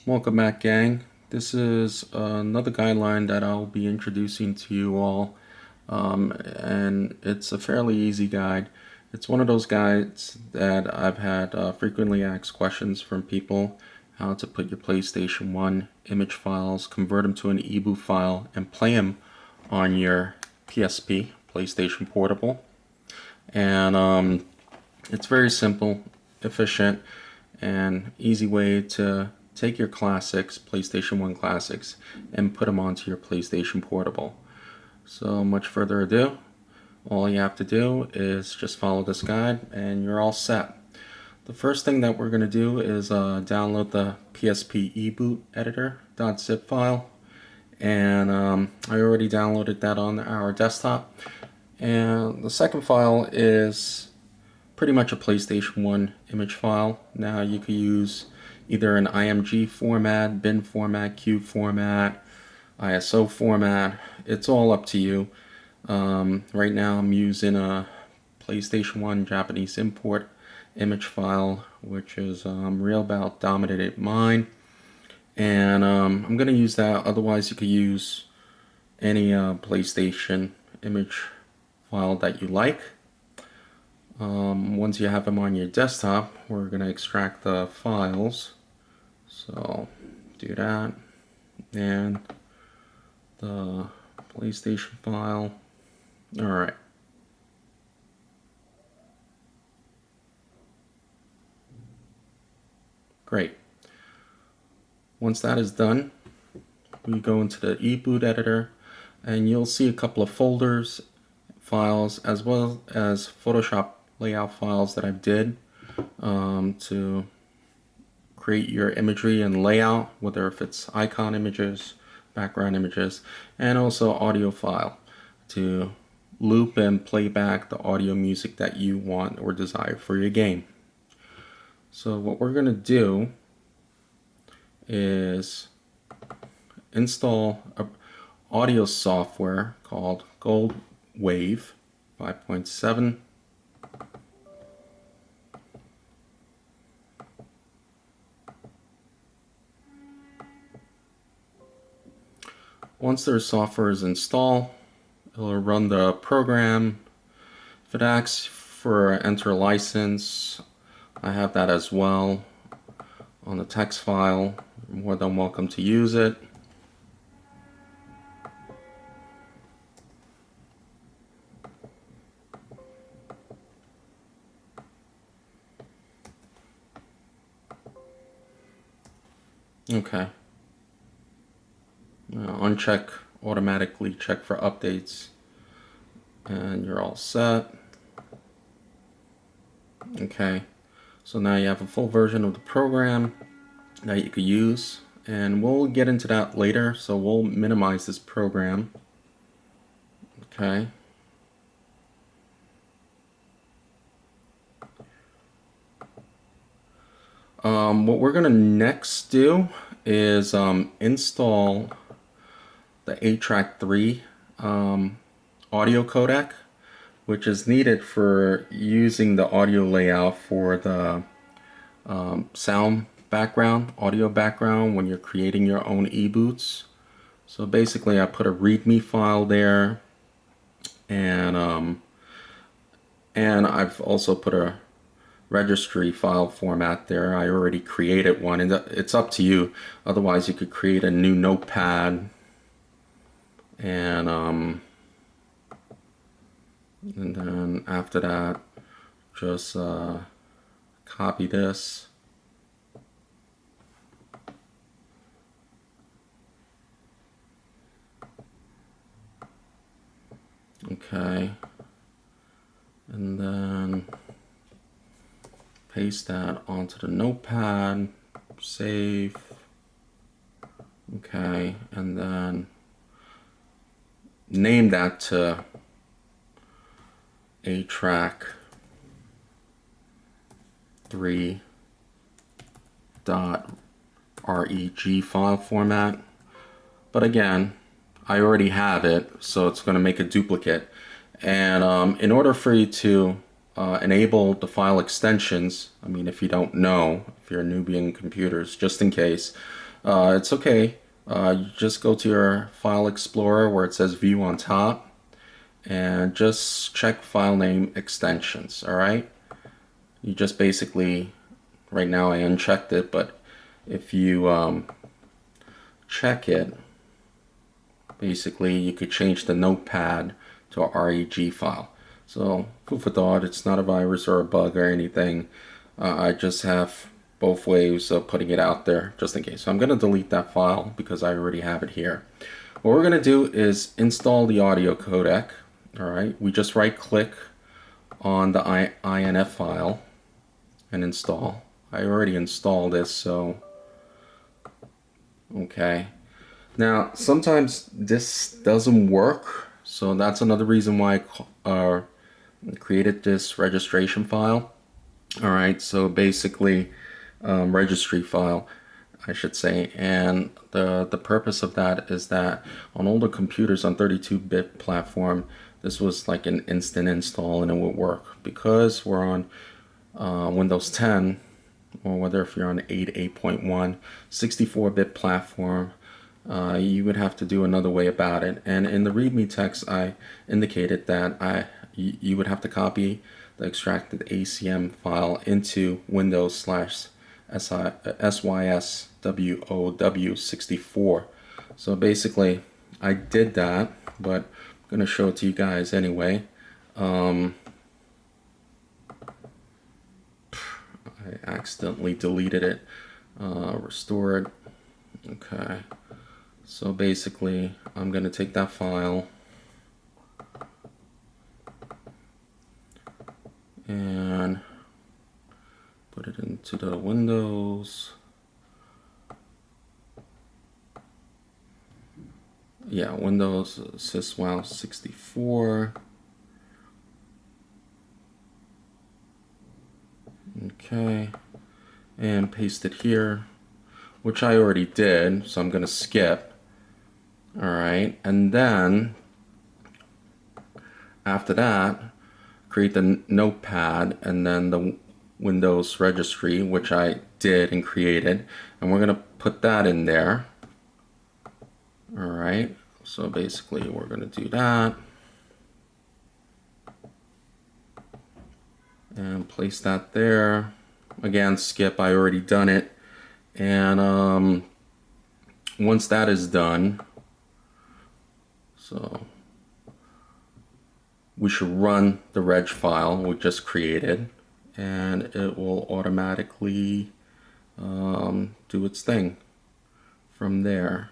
Welcome back, gang. This is another guideline that I'll be introducing to you all, and it's a fairly easy guide. It's one of those guides that I've had frequently asked questions from people, how to put your PlayStation 1 image files, convert them to an EBOOT file, and play them on your PSP, PlayStation Portable. And it's very simple, efficient, and easy way to take your classics, PlayStation 1 classics, and put them onto your PlayStation Portable. So much further ado, all you have to do is just follow this guide and you're all set. The first thing that we're going to do is download the PSP Eboot Editor.zip file, and I already downloaded that on our desktop. And the second file is pretty much a PlayStation 1 image file. Now you could use either an IMG format, bin format, cube format, ISO format. It's all up to you. Right now I'm using a PlayStation 1 Japanese import image file, which is Real Bout Dominated Mind. And I'm going to use that. Otherwise you could use any PlayStation image file that you like. Once you have them on your desktop, we're going to extract the files. So do that, and the PlayStation file. Alright. Great. Once that is done, we go into the eBoot editor, and you'll see a couple of folders, files, as well as Photoshop layout files that I did to create your imagery and layout, whether if it's icon images, background images, and also audio file to loop and play back the audio music that you want or desire for your game. So what we're going to do is install a audio software called Goldwave 5.7. Once their software is installed, it'll run the program. If it asks for enter license, I have that as well on the text file. You're more than welcome to use it. Okay. Uncheck, automatically check for updates, and you're all set. Okay, so now you have a full version of the program that you could use, and we'll get into that later, so we'll minimize this program. Okay. What we're gonna next do is install the 8-track 3 audio codec, which is needed for using the audio layout for the sound background, audio background when you're creating your own eboots. So basically I put a readme file there, and I've also put a registry file format there. I already created one, and it's up to you. Otherwise you could create a new notepad, and then after that just copy this, okay, and then paste that onto the notepad, save, okay, and then name that to 8-track 3.reg file format. But again, I already have it, so it's going to make a duplicate. And in order for you to enable the file extensions. I mean, if you don't know, if you're a newbie in computers, just in case, it's okay. You just go to your file explorer where it says view on top and just check file name extensions. All right, you just basically, right now I unchecked it, but if you check it, basically you could change the notepad to a REG file. So food for thought, it's not a virus or a bug or anything. I just have both ways of putting it out there just in case. So I'm going to delete that file because I already have it here. What we're going to do is install the audio codec. All right, we just right click on the INF file and install. I already installed this, so okay. Now sometimes this doesn't work, so that's another reason why I created this registration file. All right, so basically registry file, I should say, and the purpose of that is that on older computers on 32-bit platform, this was like an instant install and it would work. Because we're on Windows 10, or whether if you're on 8.1, 64-bit platform, you would have to do another way about it. And in the README text, I indicated that you would have to copy the extracted ACM file into Windows/SYSWOW64. So basically, I did that, but I'm going to show it to you guys anyway. I accidentally deleted it. Restore it. Okay. So basically, I'm going to take that file and put it into the Windows. Yeah, Windows SysWow64. Okay, and paste it here, which I already did, so I'm going to skip. All right, and then after that, create the notepad and then the Windows registry, which I did and created, and we're going to put that in there. All right, so basically we're going to do that and place that there. Again, skip, I already done it. And once that is done, so we should run the reg file we just created, and it will automatically do its thing from there.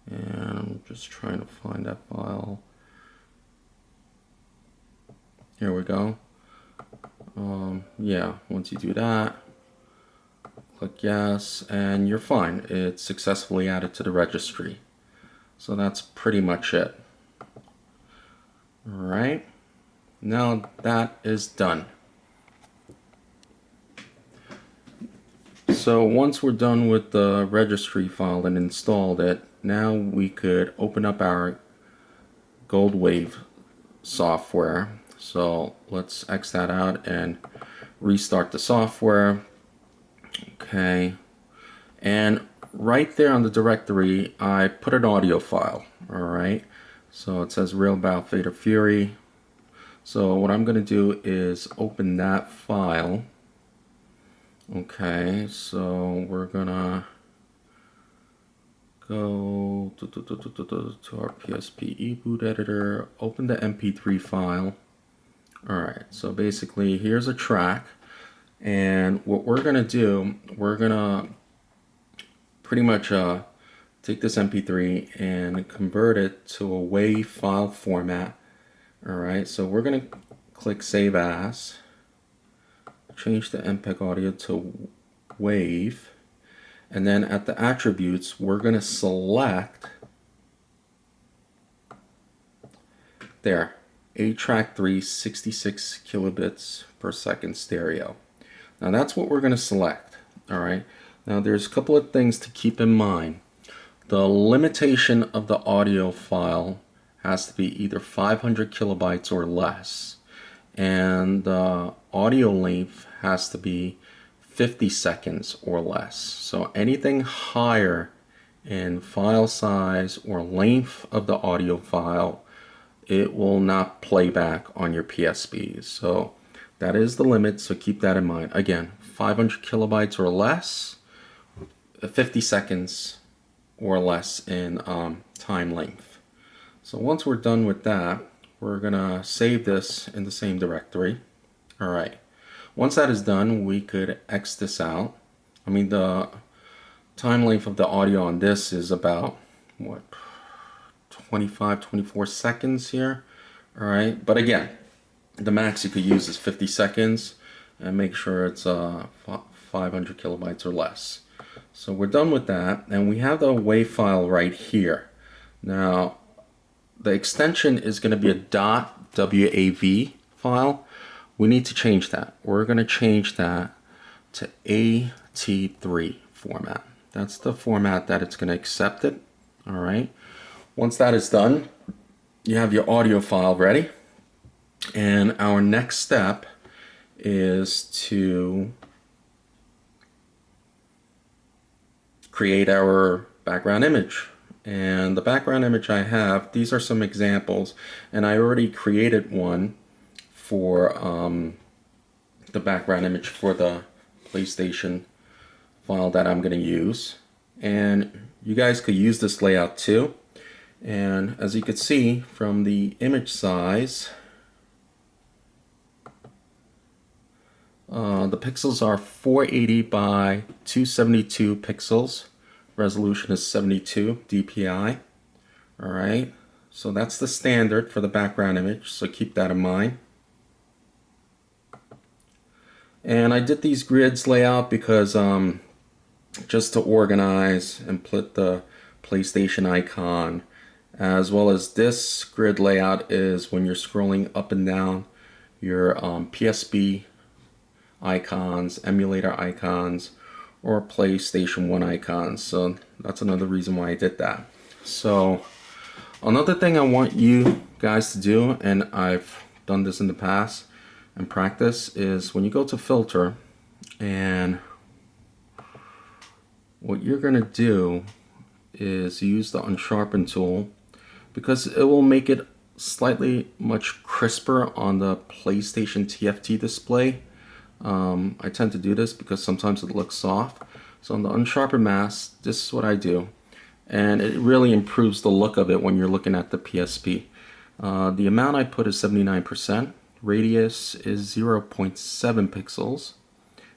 And I'm just trying to find that file. Here we go. Yeah, once you do that, click yes, and you're fine. It's successfully added to the registry. So that's pretty much it. All right, now that is done. So once we're done with the registry file and installed it, now we could open up our Goldwave software. So let's X that out and restart the software. Okay, and right there on the directory, I put an audio file. All right, so it says Real Bout Fader Fury. So what I'm going to do is open that file. Okay, so we're gonna go to our PSP Eboot Editor, open the MP3 file. Alright, so basically here's a track, and what we're gonna do, we're gonna pretty much take this MP3 and convert it to a WAV file format. Alright, so we're gonna click Save As, change the MPEG audio to WAV, and then at the attributes we're going to select there, 8-track 3 66 kilobits per second stereo. Now that's what we're going to select. Alright, now there's a couple of things to keep in mind. The limitation of the audio file has to be either 500 kilobytes or less. and the audio length has to be 50 seconds or less. So anything higher in file size or length of the audio file, it will not play back on your PSP. So that is the limit, so keep that in mind. Again, 500 kilobytes or less, 50 seconds or less in time length. So once we're done with that, we're gonna save this in the same directory. All right, once that is done, we could X this out. I mean, the time length of the audio on this is about, what, 24 seconds here. All right, but again, the max you could use is 50 seconds, and make sure it's 500 kilobytes or less. So we're done with that, and we have the WAV file right here. Now, the extension is going to be a .wav file. We need to change that. We're going to change that to AT3 format. That's the format that it's going to accept it. All right. Once that is done, you have your audio file ready. And our next step is to create our background image. And the background image I have, these are some examples, and I already created one for the background image for the PlayStation file that I'm going to use. And you guys could use this layout too. And as you can see from the image size, the pixels are 480 by 272 pixels. Resolution is 72 dpi. All right, so that's the standard for the background image, so keep that in mind. And I did these grids layout because just to organize and put the PlayStation icon, as well as this grid layout is when you're scrolling up and down your PSP icons, emulator icons, or PlayStation 1 icons. So that's another reason why I did that. So another thing I want you guys to do, and I've done this in the past and practice, is when you go to filter, and what you're going to do is use the unsharpen tool, because it will make it slightly much crisper on the PlayStation TFT display. I tend to do this because sometimes it looks soft. So on the unsharpened mask, this is what I do, and it really improves the look of it when you're looking at the PSP. The amount I put is 79%, radius is 0.7 pixels,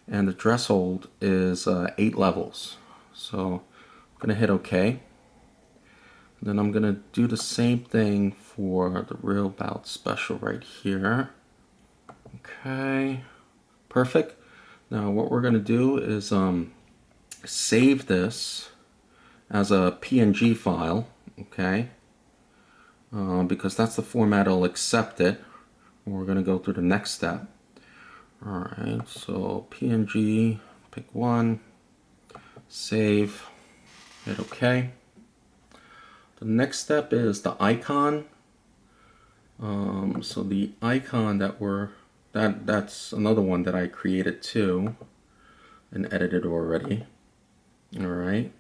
and the threshold is 8 levels. So I'm going to hit OK. Then I'm going to do the same thing for the Real Bout Special right here. Okay. Perfect. Now what we're going to do is save this as a PNG file, okay, because that's the format it'll accept it. We're going to go through the next step. Alright, so PNG, pick one, save, hit OK. The next step is the icon. So the icon that's another one that I created too and edited already. Alright,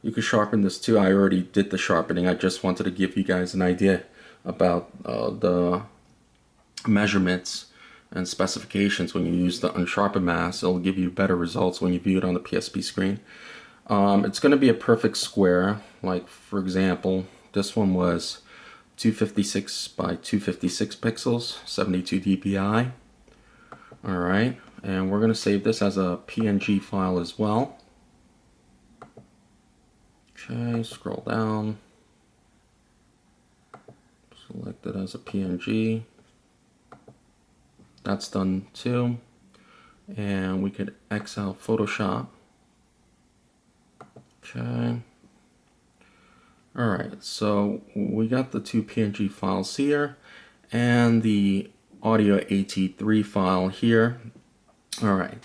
you can sharpen this too. I already did the sharpening. I just wanted to give you guys an idea about the measurements and specifications. When you use the unsharpened mask, it'll give you better results when you view it on the PSP screen. It's going to be a perfect square. Like for example, this one was 256 by 256 pixels, 72 dpi. Alright, and we're going to save this as a PNG file as well. Okay, scroll down, select it as a PNG. That's done too. And we could X out Photoshop. Okay. Alright, so we got the two PNG files here and the audio AT3 file here. Alright,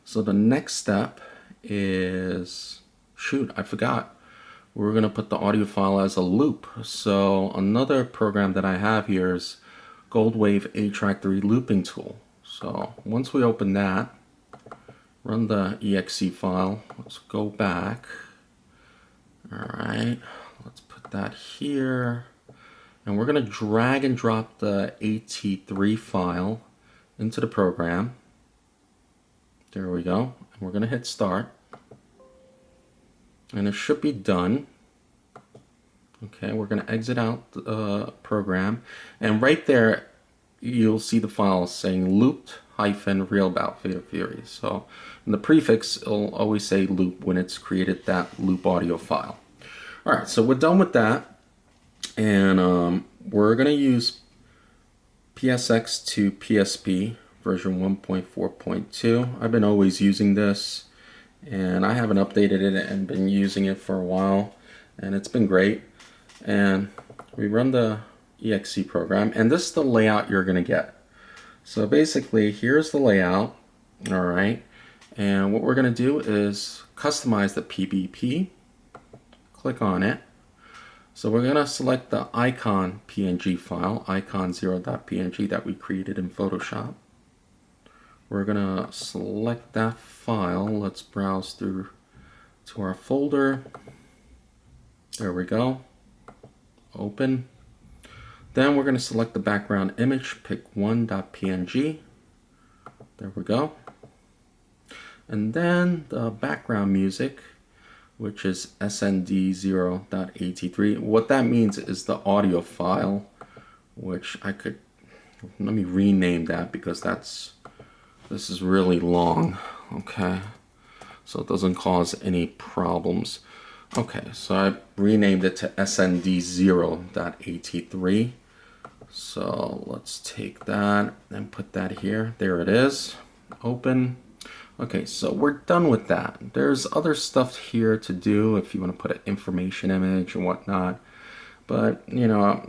so the next step is, shoot, I forgot. We're going to put the audio file as a loop. So another program that I have here is Goldwave 8-track-3 looping tool. So once we open that, run the exe file. Let's go back. Alright, let's put that here. And we're going to drag and drop the AT3 file into the program. There we go. And we're going to hit start. And it should be done. Okay, we're going to exit out the program. And right there, you'll see the file saying looped-real bout fury. So in the prefix, it'll always say loop when it's created that loop audio file. All right, so we're done with that. And we're going to use PSX to PSP version 1.4.2. I've been always using this, and I haven't updated it and been using it for a while, and it's been great. And we run the exe program, and this is the layout you're going to get. So basically, here's the layout, all right? And what we're going to do is customize the PBP. Click on it. So we're going to select the icon PNG file, icon0.png that we created in Photoshop. We're going to select that file. Let's browse through to our folder. There we go. Open. Then we're going to select the background image, pick one.png. There we go. And then the background music, which is snd0.at3. What that means is the audio file, which I could, let me rename that because this is really long, okay? So it doesn't cause any problems. Okay, so I renamed it to snd0.at3. So let's take that and put that here. There it is. Open. Okay, so we're done with that. There's other stuff here to do if you want to put an information image and whatnot. But, you know,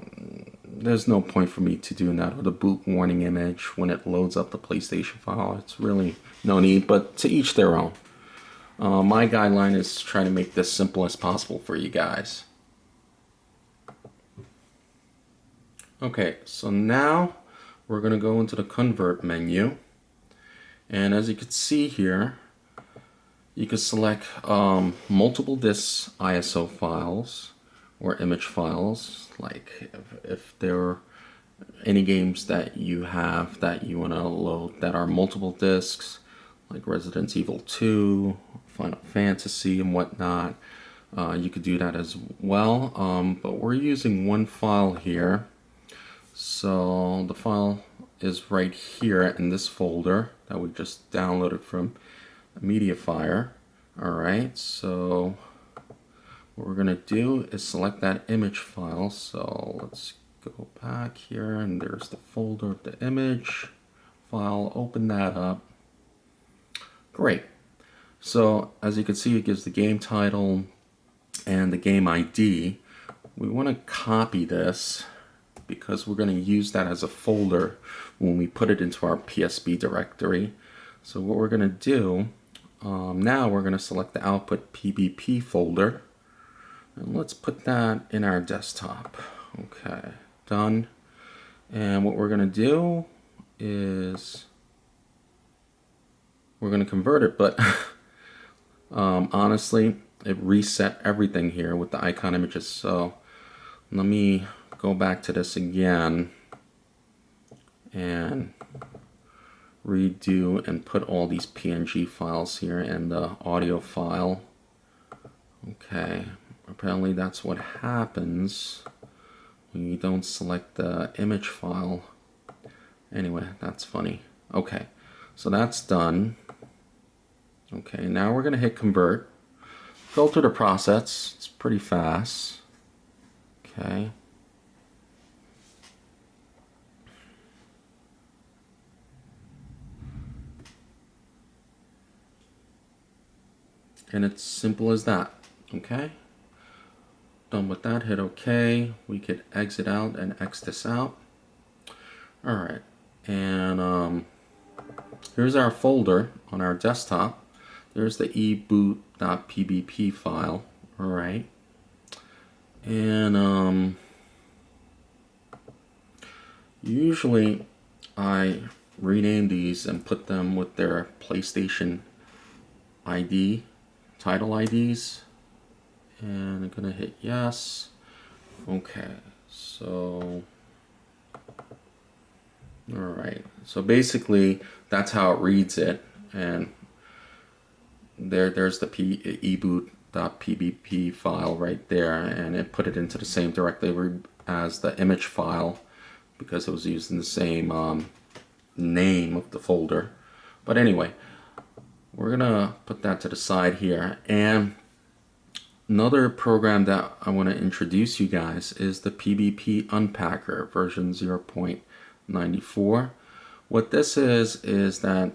there's no point for me to do that, or the boot warning image when it loads up the PlayStation file. It's really no need, but to each their own. My guideline is trying to make this simple as possible for you guys. Okay, so now we're going to go into the convert menu. And as you can see here, you can select multiple disk ISO files or image files, like if there are any games that you have that you want to load that are multiple disks, like Resident Evil 2, Final Fantasy and whatnot. You could do that as well, but we're using one file here. So the file is right here in this folder that we just downloaded from MediaFire. Alright, so what we're going to do is select that image file. So let's go back here, and there's the folder of the image file. Open that up. Great. So as you can see, it gives the game title and the game ID. We want to copy this because we're going to use that as a folder when we put it into our PSP directory. So what we're going to do, now we're going to select the output PBP folder. And let's put that in our desktop. Okay, done. And what we're going to do is we're going to convert it, but honestly, it reset everything here with the icon images. So let me go back to this again and redo and put all these PNG files here in the audio file. Okay, apparently that's what happens when you don't select the image file. Anyway, that's funny. Okay, so that's done. Okay, now we're going to hit convert. Go through the process. It's pretty fast. Okay. And it's simple as that. Okay. Done with that, hit OK. We could exit out and X this out. Alright. And here's our folder on our desktop. There's the EBOOT.PBP file. Alright. And Usually I rename these and put them with their PlayStation ID, title IDs, and I'm gonna hit yes. Okay, so alright, so basically that's how it reads it, and there's the EBOOT.PBP file right there, and it put it into the same directory as the image file because it was using the same name of the folder. But anyway, we're gonna put that to the side here, and another program that I want to introduce you guys is the PBP Unpacker version 0.94. What this is that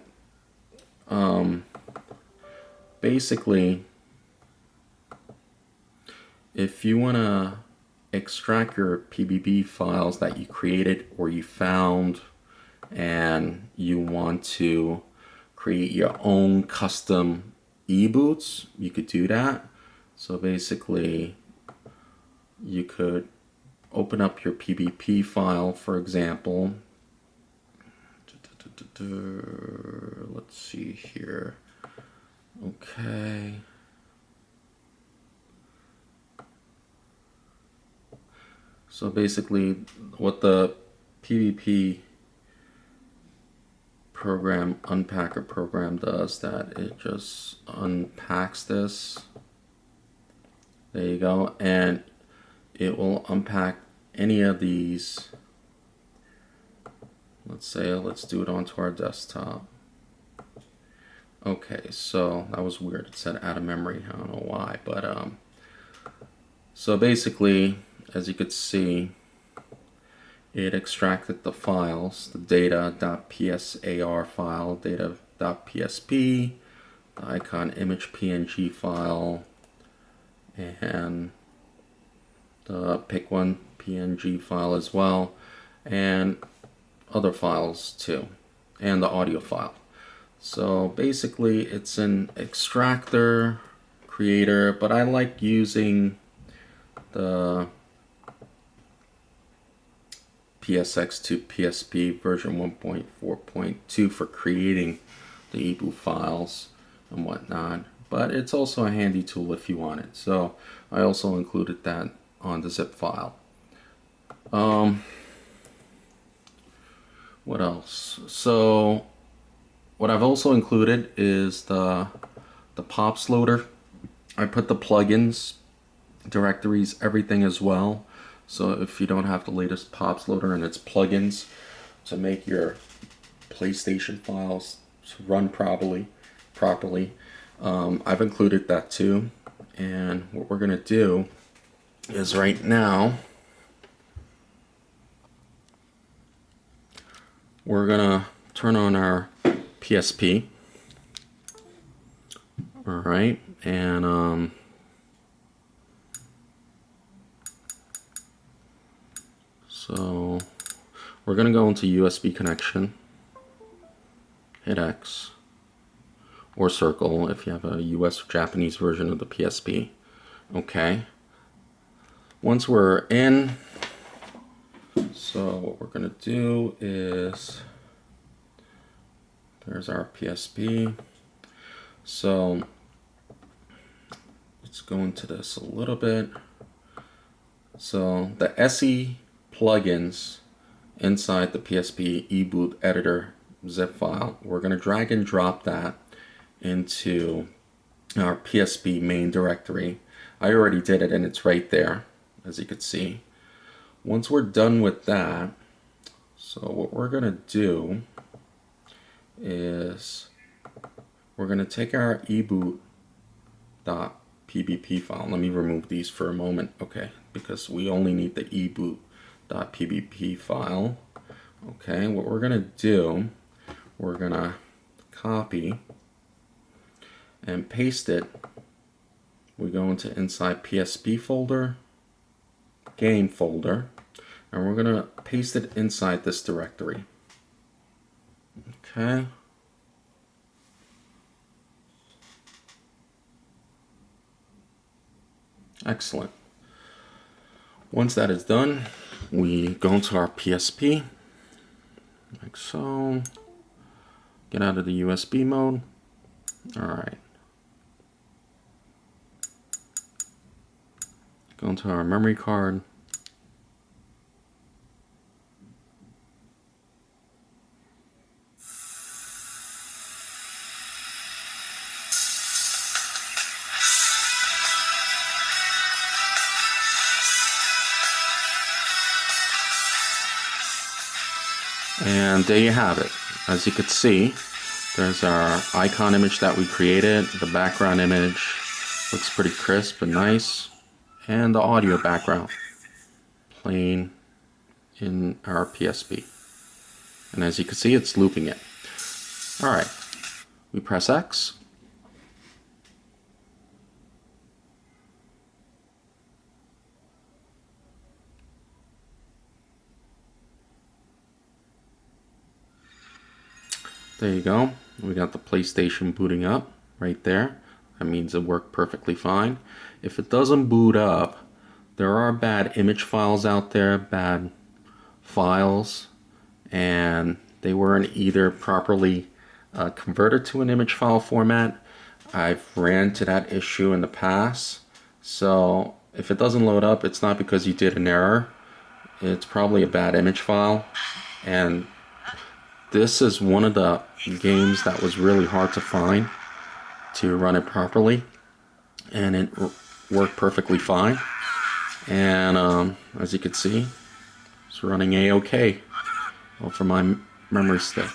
basically, if you want to extract your PBP files that you created or you found, and you want to create your own custom eboots, you could do that. So basically, you could open up your PBP file, for example. Let's see here. Okay. So basically, what the PBP program, Unpacker program, does that it just unpacks this. There you go, and it will unpack any of these. Let's do it onto our desktop. Okay, so that was weird. It said out of memory. I don't know why, but so basically, as you could see, it extracted the files, the data.psar file, data.psp, the icon image PNG file, and the pic1 PNG file as well, and other files too, and the audio file. So basically it's an extractor creator, but I like using the PSX to PSP version 1.4.2 for creating the EBOOT files and whatnot, but it's also a handy tool if you want it. So I also included that on the zip file. What else? So what I've also included is the Popsloader. I put the plugins, directories, everything as well. So if you don't have the latest Popsloader and its plugins to make your PlayStation files to run properly, I've included that too. And what we're gonna do is right now we're gonna turn on our PSP. All right, and so we're gonna go into USB connection, hit X, or circle if you have a US or Japanese version of the PSP. Okay. Once we're in, so what we're gonna do is, there's our PSP. So let's go into this a little bit. So the SE plugins inside the PSP Eboot Editor.zip file, we're going to drag and drop that into our PSP main directory. I already did it and it's right there, as you can see. Once we're done with that, so what we're going to do is we're going to take our EBOOT.PBP file. Let me remove these for a moment, okay, because we only need the EBOOT.PBP file. Okay, what we're going to do, we're going to copy and paste it. We go into inside PSP folder, game folder, and we're going to paste it inside this directory. Okay. Excellent. Once that is done, we go into our PSP like so. Get out of the USB mode. Alright. Go into our memory card. And there you have it. As you can see, there's our icon image that we created. The background image looks pretty crisp and nice. And the audio background playing in our PSP. And as you can see, it's looping it. Alright, we press X. There you go. We got the PlayStation booting up right there. That means it worked perfectly fine. If it doesn't boot up, there are bad image files out there, bad files, and they weren't either properly converted to an image file format. I've ran into that issue in the past. So if it doesn't load up, it's not because you did an error. It's probably a bad image file. And this is one of the games that was really hard to find to run it properly, and it worked perfectly fine. And as you can see, it's running a-okay over my memory stick.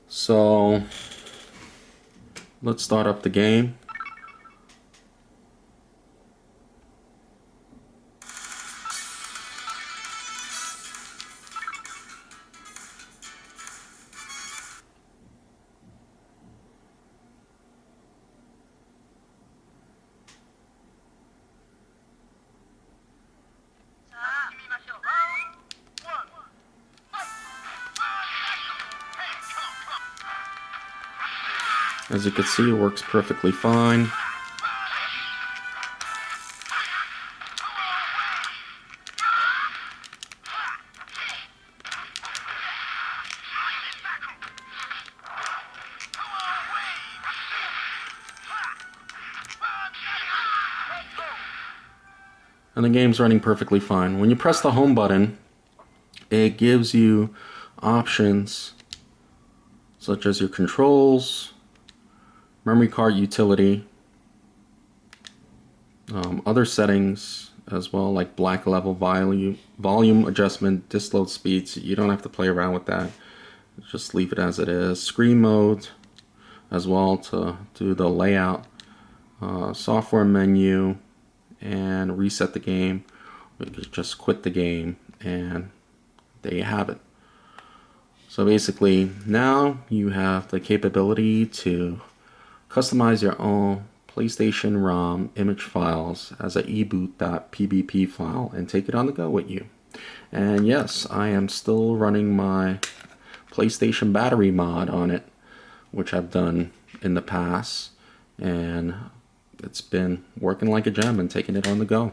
So let's start up the game. As you can see, it works perfectly fine. And the game's running perfectly fine. When you press the home button, it gives you options such as your controls, memory card utility, other settings as well, like black level volume adjustment, disk load speeds. You don't have to play around with that. Just leave it as it is. Screen mode as well to do the layout, software menu, and reset the game. We could just quit the game, and there you have it. So basically, now you have the capability to customize your own PlayStation ROM image files as a EBOOT.PBP file and take it on the go with you. And yes, I am still running my PlayStation battery mod on it, which I've done in the past, and it's been working like a gem and taking it on the go.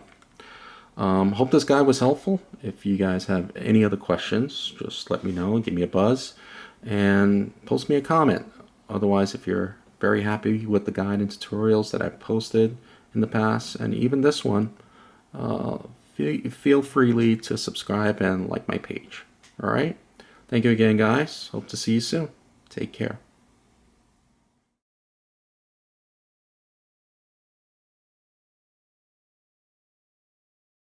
Hope this guide was helpful. If you guys have any other questions, just let me know and give me a buzz and post me a comment. Otherwise, if you're very happy with the guide and tutorials that I've posted in the past, and even this one, feel freely to subscribe and like my page. Alright? Thank you again, guys. Hope to see you soon. Take care.